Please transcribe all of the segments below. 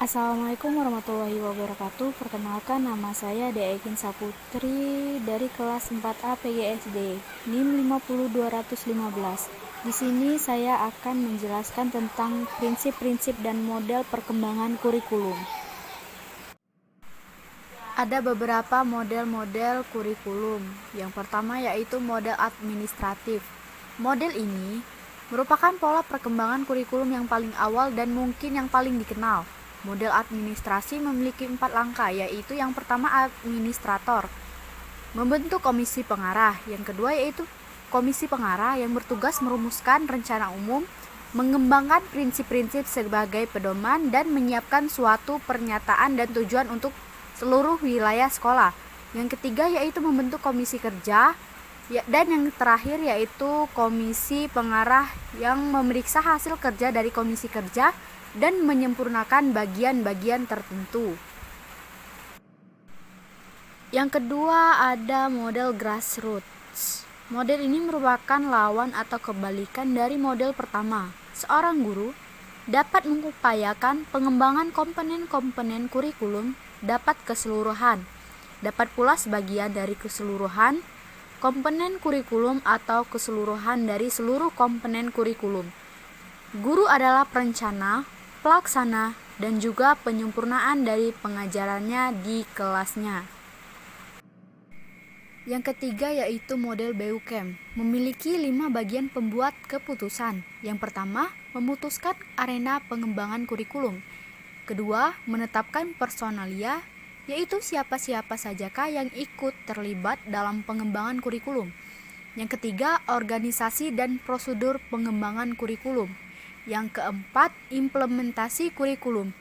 Assalamualaikum warahmatullahi wabarakatuh. Perkenalkan, nama saya Dea Ekin Saputri dari kelas 4A PGSD, NIM 50215. Di sini saya akan menjelaskan tentang prinsip-prinsip dan model perkembangan kurikulum. Ada beberapa model-model kurikulum. Yang pertama yaitu model administratif. Model ini merupakan pola perkembangan kurikulum yang paling awal dan mungkin yang paling dikenal. Model administrasi memiliki 4 langkah, yaitu yang pertama administrator, membentuk komisi pengarah. Yang kedua yaitu komisi pengarah yang bertugas merumuskan rencana umum, mengembangkan prinsip-prinsip sebagai pedoman, dan menyiapkan suatu pernyataan dan tujuan untuk seluruh wilayah sekolah. Yang ketiga yaitu membentuk komisi kerja, dan yang terakhir yaitu komisi pengarah yang memeriksa hasil kerja dari komisi kerja dan menyempurnakan bagian-bagian tertentu. Yang kedua ada model grassroots. Model ini merupakan lawan atau kebalikan dari model pertama. Seorang guru dapat mengupayakan pengembangan komponen-komponen kurikulum dapat keseluruhan, dapat pula sebagian dari keseluruhan komponen kurikulum atau keseluruhan dari seluruh komponen kurikulum. Guru adalah perencana, pelaksana, dan juga penyempurnaan dari pengajarannya di kelasnya. Yang ketiga yaitu model BUKEM, memiliki 5 bagian pembuat keputusan. Yang pertama, memutuskan arena pengembangan kurikulum. Kedua, menetapkan personalia, yaitu siapa-siapa sajakah yang ikut terlibat dalam pengembangan kurikulum. Yang ketiga, organisasi dan prosedur pengembangan kurikulum. Yang keempat, implementasi kurikulum,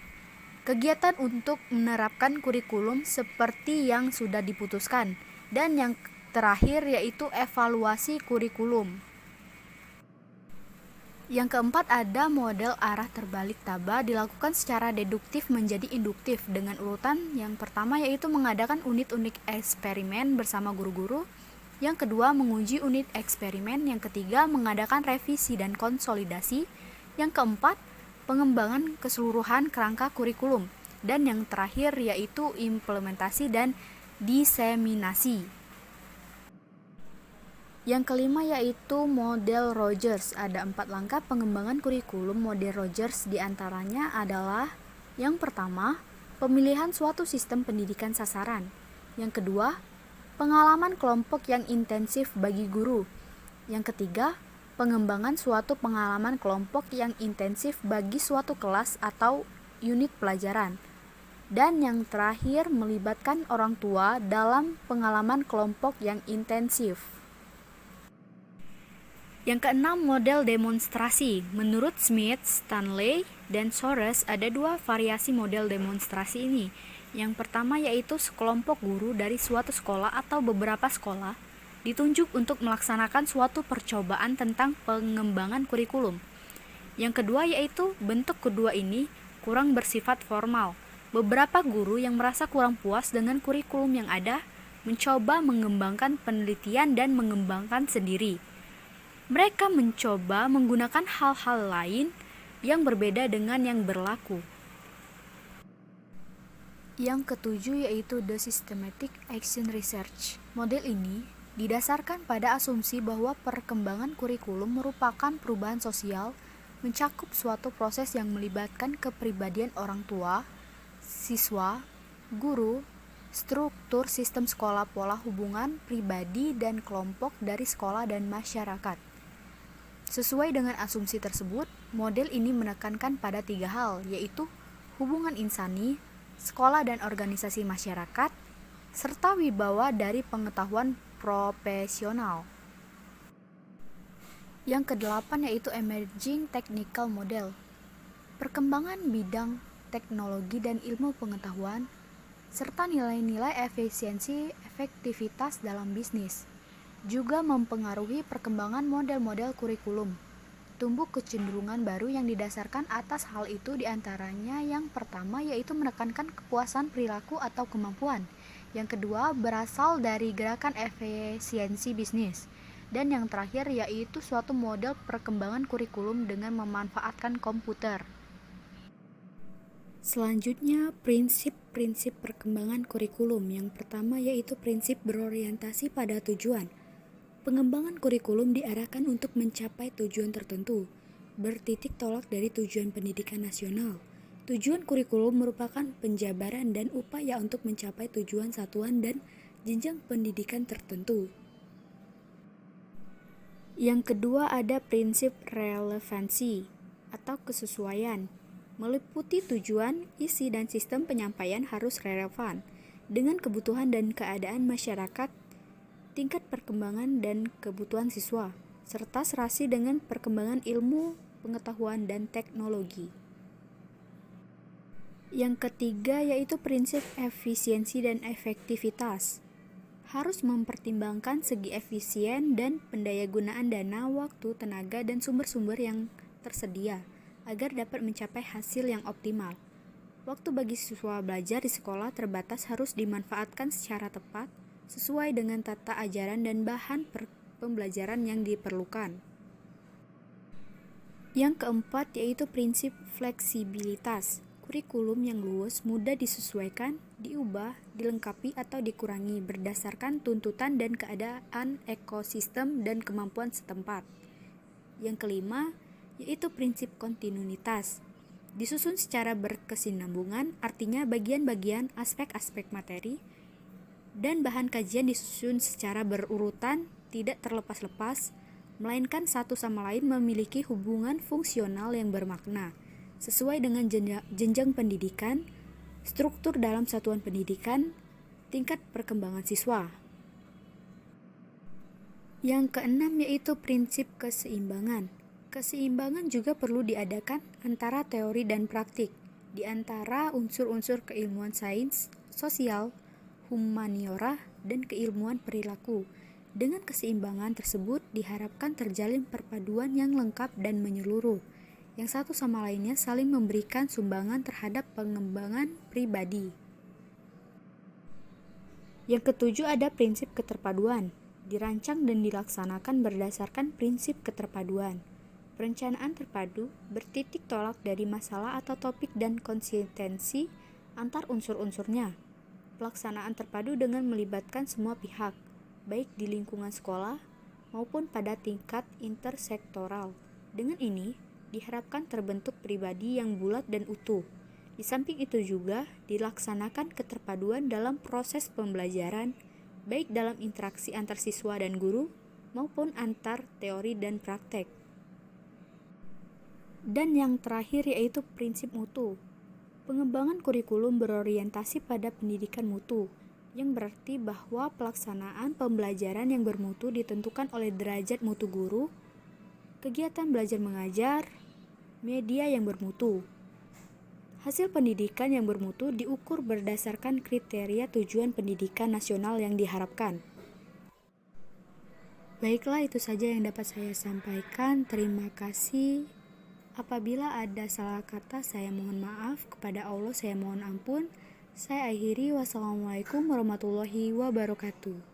kegiatan untuk menerapkan kurikulum seperti yang sudah diputuskan. Dan yang terakhir yaitu evaluasi kurikulum. Yang keempat ada model arah terbalik taba, dilakukan secara deduktif menjadi induktif dengan urutan. Yang pertama yaitu mengadakan unit-unit eksperimen bersama guru-guru. Yang kedua menguji unit eksperimen. Yang ketiga mengadakan revisi dan konsolidasi. Yang keempat pengembangan keseluruhan kerangka kurikulum. Dan yang terakhir yaitu implementasi dan diseminasi. Yang kelima yaitu model Rogers. Ada 4 langkah pengembangan kurikulum model Rogers, diantaranya adalah: yang pertama, pemilihan suatu sistem pendidikan sasaran. Yang kedua, pengalaman kelompok yang intensif bagi guru. Yang ketiga, pengembangan suatu pengalaman kelompok yang intensif bagi suatu kelas atau unit pelajaran. Dan yang terakhir, melibatkan orang tua dalam pengalaman kelompok yang intensif. Yang keenam, model demonstrasi. Menurut Smith, Stanley, dan Soros, ada 2 variasi model demonstrasi ini. Yang pertama yaitu sekelompok guru dari suatu sekolah atau beberapa sekolah ditunjuk untuk melaksanakan suatu percobaan tentang pengembangan kurikulum. Yang kedua yaitu bentuk kedua ini kurang bersifat formal. Beberapa guru yang merasa kurang puas dengan kurikulum yang ada mencoba mengembangkan penelitian dan mengembangkan sendiri. Mereka mencoba menggunakan hal-hal lain yang berbeda dengan yang berlaku. Yang ketujuh yaitu The Systematic Action Research. Model ini didasarkan pada asumsi bahwa perkembangan kurikulum merupakan perubahan sosial, mencakup suatu proses yang melibatkan kepribadian orang tua, siswa, guru, struktur sistem sekolah, pola hubungan pribadi dan kelompok dari sekolah dan masyarakat. Sesuai dengan asumsi tersebut, model ini menekankan pada 3 hal, yaitu hubungan insani, sekolah dan organisasi masyarakat, serta wibawa dari pengetahuan profesional. Yang kedelapan yaitu Emerging Technical Model. Perkembangan bidang teknologi dan ilmu pengetahuan, serta nilai-nilai efisiensi efektivitas dalam bisnis, juga mempengaruhi perkembangan model-model kurikulum. Tumbuh kecenderungan baru yang didasarkan atas hal itu, diantaranya yang pertama yaitu menekankan kepuasan perilaku atau kemampuan. Yang kedua berasal dari gerakan efisiensi bisnis. Dan yang terakhir yaitu suatu model perkembangan kurikulum dengan memanfaatkan komputer. Selanjutnya, prinsip-prinsip perkembangan kurikulum. Yang pertama yaitu prinsip berorientasi pada tujuan. Pengembangan kurikulum diarahkan untuk mencapai tujuan tertentu, bertitik tolak dari tujuan pendidikan nasional. Tujuan kurikulum merupakan penjabaran dan upaya untuk mencapai tujuan satuan dan jenjang pendidikan tertentu. Yang kedua ada prinsip relevansi atau kesesuaian. Meliputi tujuan, isi, dan sistem penyampaian harus relevan dengan kebutuhan dan keadaan masyarakat, tingkat perkembangan dan kebutuhan siswa, serta serasi dengan perkembangan ilmu, pengetahuan, dan teknologi. Yang ketiga yaitu prinsip efisiensi dan efektivitas. Harus mempertimbangkan segi efisien dan pendayagunaan dana, waktu, tenaga, dan sumber-sumber yang tersedia agar dapat mencapai hasil yang optimal. Waktu bagi siswa belajar di sekolah terbatas harus dimanfaatkan secara tepat sesuai dengan tata ajaran dan bahan pembelajaran yang diperlukan. Yang keempat yaitu prinsip fleksibilitas. Kurikulum yang luas mudah disesuaikan, diubah, dilengkapi atau dikurangi berdasarkan tuntutan dan keadaan ekosistem dan kemampuan setempat. Yang kelima yaitu prinsip kontinuitas. Disusun secara berkesinambungan, artinya bagian-bagian, aspek-aspek materi, dan bahan kajian disusun secara berurutan, tidak terlepas-lepas, melainkan satu sama lain memiliki hubungan fungsional yang bermakna, sesuai dengan jenjang pendidikan, struktur dalam satuan pendidikan, tingkat perkembangan siswa. Yang keenam yaitu prinsip keseimbangan. Keseimbangan juga perlu diadakan antara teori dan praktik, di antara unsur-unsur keilmuan sains, sosial, humaniora, dan keilmuan perilaku. Dengan keseimbangan tersebut diharapkan terjalin perpaduan yang lengkap dan menyeluruh, yang satu sama lainnya saling memberikan sumbangan terhadap pengembangan pribadi. Yang ketujuh ada prinsip keterpaduan. Dirancang dan dilaksanakan berdasarkan prinsip keterpaduan. Perencanaan terpadu bertitik tolak dari masalah atau topik dan konsistensi antar unsur-unsurnya. Pelaksanaan terpadu dengan melibatkan semua pihak, baik di lingkungan sekolah maupun pada tingkat intersektoral. Dengan ini, diharapkan terbentuk pribadi yang bulat dan utuh. Di samping itu juga dilaksanakan keterpaduan dalam proses pembelajaran, baik dalam interaksi antar siswa dan guru maupun antar teori dan praktek. Dan yang terakhir yaitu prinsip mutu. Pengembangan kurikulum berorientasi pada pendidikan mutu, yang berarti bahwa pelaksanaan pembelajaran yang bermutu ditentukan oleh derajat mutu guru, kegiatan belajar mengajar, media yang bermutu. Hasil pendidikan yang bermutu diukur berdasarkan kriteria tujuan pendidikan nasional yang diharapkan. Baiklah, itu saja yang dapat saya sampaikan. Terima kasih. Apabila ada salah kata, saya mohon maaf. Kepada Allah saya mohon ampun. Saya akhiri. Wassalamualaikum warahmatullahi wabarakatuh.